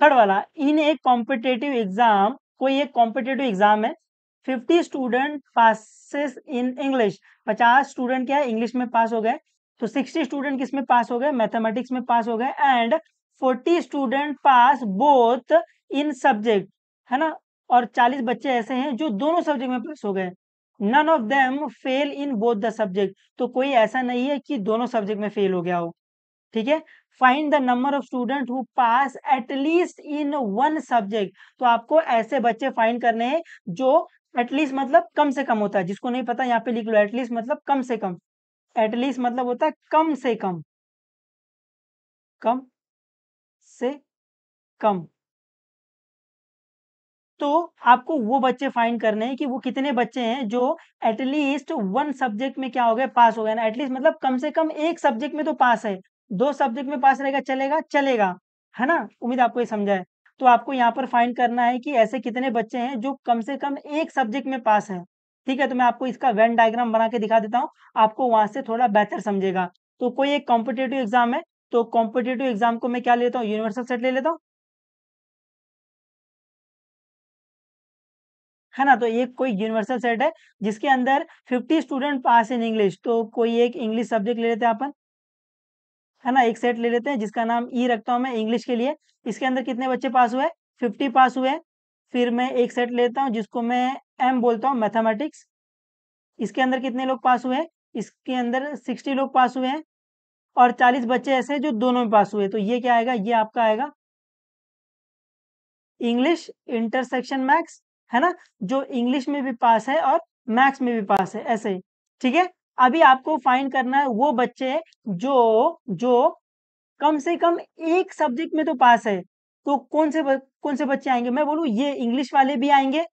Third वाला, इन एक competitive exam, कोई एक कॉम्पिटेटिव एग्जाम है, 50 student passes in English, 50 student क्या है इंग्लिश में पास हो गए, तो 60 स्टूडेंट किस में पास हो गए, मैथमेटिक्स में पास हो गए, and 40 student pass both in subject, है ना, और 40 बच्चे ऐसे हैं जो दोनों सब्जेक्ट में पास हो गए, none of them fail in both the subject, तो कोई ऐसा नहीं है कि दोनों सब्जेक्ट में फेल हो गया हो, ठीक है। Find the number of student who pass at least in one subject, तो आपको ऐसे बच्चे फाइंड करने हैं जो एटलीस्ट मतलब कम से कम होता है, जिसको नहीं पता यहाँ पे लिख लो, एटलीस्ट मतलब कम से कम, एटलीस्ट मतलब होता है कम से कम, कम से कम, तो आपको वो बच्चे फाइंड करने हैं कि वो कितने बच्चे हैं जो एटलीस्ट वन सब्जेक्ट में क्या हो गए, पास हो गए ना, एटलीस्ट मतलब कम से कम एक सब्जेक्ट में तो पास है, दो सब्जेक्ट में पास रहेगा चलेगा, चलेगा, है ना, उम्मीद आपको ये समझा है। तो आपको यहाँ पर फाइंड करना है कि ऐसे कितने बच्चे हैं जो कम से कम एक सब्जेक्ट में पास है, ठीक है। तो मैं आपको इसका वेन डायग्राम बना के दिखा देता हूँ, आपको वहां से थोड़ा बेहतर समझेगा। तो कोई एक कॉम्पिटेटिव एग्जाम है, तो कॉम्पिटेटिव एग्जाम को मैं क्या लेता हूँ, यूनिवर्सल सेट ले लेता हूँ, है ना, तो ये कोई यूनिवर्सल सेट है जिसके अंदर 50 स्टूडेंट पास इन इंग्लिश, तो कोई एक इंग्लिश सब्जेक्ट ले लेते हैं अपन, है ना, एक सेट ले लेते हैं जिसका नाम ई रखता हूं मैं इंग्लिश के लिए, इसके अंदर कितने बच्चे पास हुए, 50 पास हुए। फिर मैं एक सेट लेता हूँ जिसको मैं एम बोलता हूँ, मैथमेटिक्स, इसके अंदर कितने लोग पास हुए, इसके अंदर 60 लोग पास हुए हैं, और 40 बच्चे ऐसे हैं जो दोनों में पास हुए, तो ये क्या आएगा, ये आपका आएगा इंग्लिश इंटरसेक्शन मैथ्स, है ना, जो इंग्लिश में भी पास है और मैथ्स में भी पास है, ऐसे, ठीक है। अभी आपको फाइंड करना है वो बच्चे जो जो कम से कम एक सब्जेक्ट में तो पास है, तो कौन से बच्चे आएंगे, मैं बोलूँ ये इंग्लिश वाले भी आएंगे,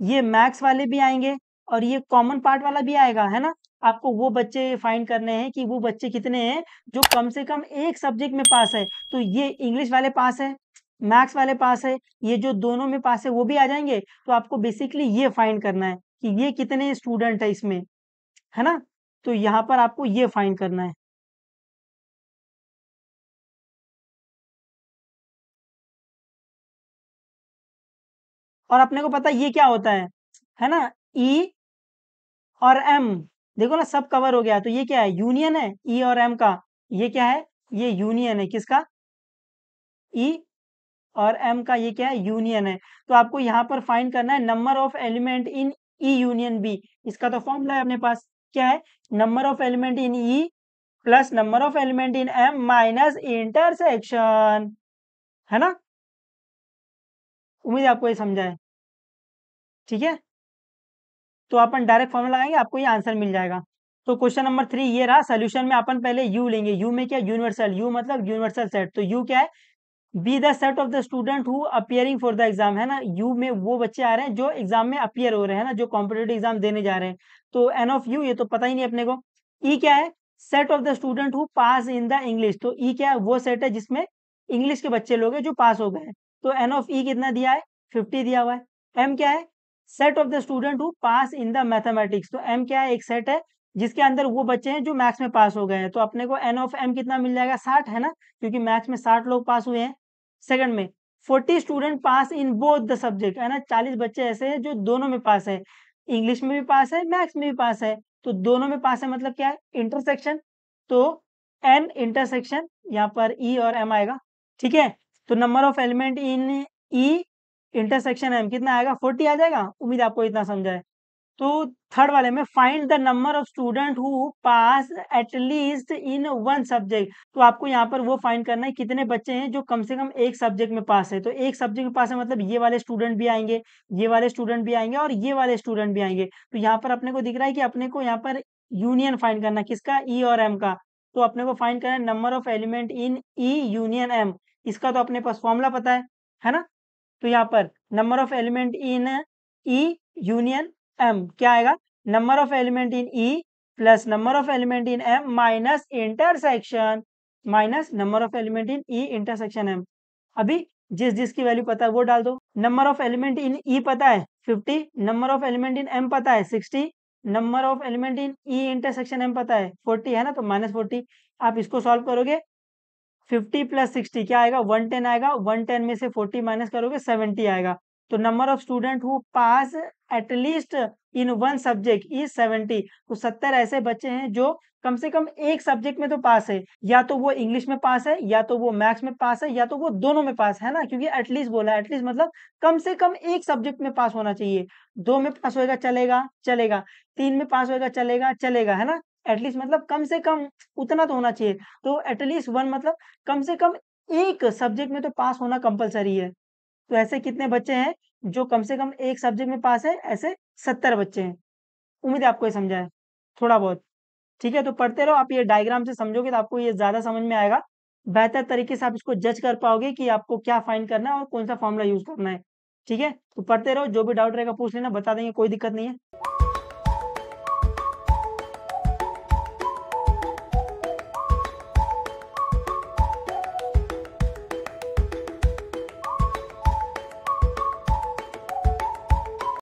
ये मैथ्स वाले भी आएंगे, और ये कॉमन पार्ट वाला भी आएगा, है ना। आपको वो बच्चे फाइंड करने हैं कि वो बच्चे कितने हैं जो कम से कम एक सब्जेक्ट में पास है, तो ये इंग्लिश वाले पास है, मैथ्स वाले पास है, ये जो दोनों में पास है वो भी आ जाएंगे, तो आपको बेसिकली ये फाइंड करना है कि ये कितने स्टूडेंट है इसमें, है ना, तो यहाँ पर आपको ये फाइंड करना है। और अपने को पता है ये क्या होता है ना, ई और एम, देखो ना सब कवर हो गया, तो ये क्या है, यूनियन है ई और एम का, ये क्या है, ये यूनियन है किसका, ई और एम का, ये क्या है, यूनियन है। तो आपको यहाँ पर फाइंड करना है number of element in E union B, इसका तो फॉर्मूला है अपने पास, क्या है, number of element in E plus number of element in M minus intersection, है ना, उम्मीद आपको ये समझा है, ठीक है। तो अपन डायरेक्ट फॉर्मूला लगाएंगे, आपको ये आंसर मिल जाएगा। तो क्वेश्चन नंबर 3 ये रहा, सोल्यूशन में अपन पहले यू लेंगे, यू में क्या, यूनिवर्सल, यू मतलब यूनिवर्सल सेट, तो यू क्या है, be the set of the student who appearing for the exam, है ना, यू में वो बच्चे आ रहे हैं जो एग्जाम में अपियर हो रहे हैं ना, जो कॉम्पिटेटिव एग्जाम देने जा रहे हैं, तो एन ऑफ यू ये तो पता ही नहीं अपने को। ई क्या है, set of the student who pass in the English, तो ई क्या है, वो सेट है जिसमें इंग्लिश के बच्चे लोग हैं जो पास हो गए हैं, तो एन ऑफ ई कितना दिया है, 50 दिया हुआ है। एम क्या है, set of the student who pass in the mathematics, तो एम क्या है, एक सेट है जिसके अंदर वो बच्चे हैं जो मैथ्स में पास हो गए हैं, तो अपने को एन ऑफ एम कितना मिल जाएगा, 60, है ना, क्योंकि मैथ्स में 60 लोग पास हुए हैं। सेकंड में 40 student pass in both the subject, है ना, 40 बच्चे ऐसे हैं जो दोनों में पास है, इंग्लिश में भी पास है मैथ्स में भी पास है, तो दोनों में पास है मतलब क्या है, इंटरसेक्शन, तो एन इंटरसेक्शन यहाँ पर ई और एम आएगा, ठीक है। तो number of element in E intersection M कितना आएगा, 40 आ जाएगा, उम्मीद आपको इतना समझा है। तो थर्ड वाले में find the number of student who pass at least in one subject, तो आपको यहाँ पर वो फाइंड करना है कितने बच्चे हैं जो कम से कम एक सब्जेक्ट में पास है, तो एक सब्जेक्ट में पास है मतलब ये वाले स्टूडेंट भी आएंगे, ये वाले स्टूडेंट भी आएंगे और ये वाले स्टूडेंट भी आएंगे, तो यहाँ पर अपने को दिख रहा है कि अपने को यहाँ पर यूनियन फाइंड करना है किसका, ई और एम का, तो अपने को फाइंड करना है number of element in E union M, इसका तो अपने पास फॉर्मूला पता है ना, तो यहाँ पर number of element in E union M क्या आएगा, number of element in E plus number of element in M minus intersection, minus number of element in E intersection M. अभी जिस जिसकी वैल्यू पता है वो डाल दो, number of element in E पता है 50, number of element in M पता है 60, number of element in E intersection M पता है 40, है ना, तो -40, आप इसको सॉल्व करोगे 50 प्लस 60 क्या आएगा? 110 आएगा। 110 में से 40 माइनस करोगे 70 आएगा। तो number of student who pass at least in one subject is 70। तो 70 ऐसे बच्चे हैं जो कम से कम एक सब्जेक्ट में तो पास है, या तो वो इंग्लिश में पास है, या तो वो मैथ्स में पास है, या तो वो दोनों में पास है ना, क्योंकि एटलीस्ट बोला है। एटलीस्ट मतलब कम से कम एक सब्जेक्ट में पास होना चाहिए। 2 में पास होएगा चलेगा, चलेगा। 3 में पास होएगा चलेगा, चलेगा, है ना। एटलीस्ट मतलब कम से कम उतना तो होना चाहिए। तो एटलीस्ट वन मतलब कम से कम एक सब्जेक्ट में तो पास होना कंपलसरी है। तो ऐसे कितने बच्चे हैं जो कम से कम एक सब्जेक्ट में पास है? ऐसे 70 बच्चे हैं। उम्मीद है आपको ये समझा है थोड़ा बहुत। ठीक है, तो पढ़ते रहो। आप ये डायग्राम से समझोगे तो आपको ये ज़्यादा समझ में आएगा। बेहतर तरीके से आप इसको जज कर पाओगे कि आपको क्या फाइंड करना है और कौन सा फॉर्मूला यूज़ करना है। ठीक है, तो पढ़ते रहो। जो भी डाउट रहेगा पूछ लेना, बता देंगे, कोई दिक्कत नहीं है।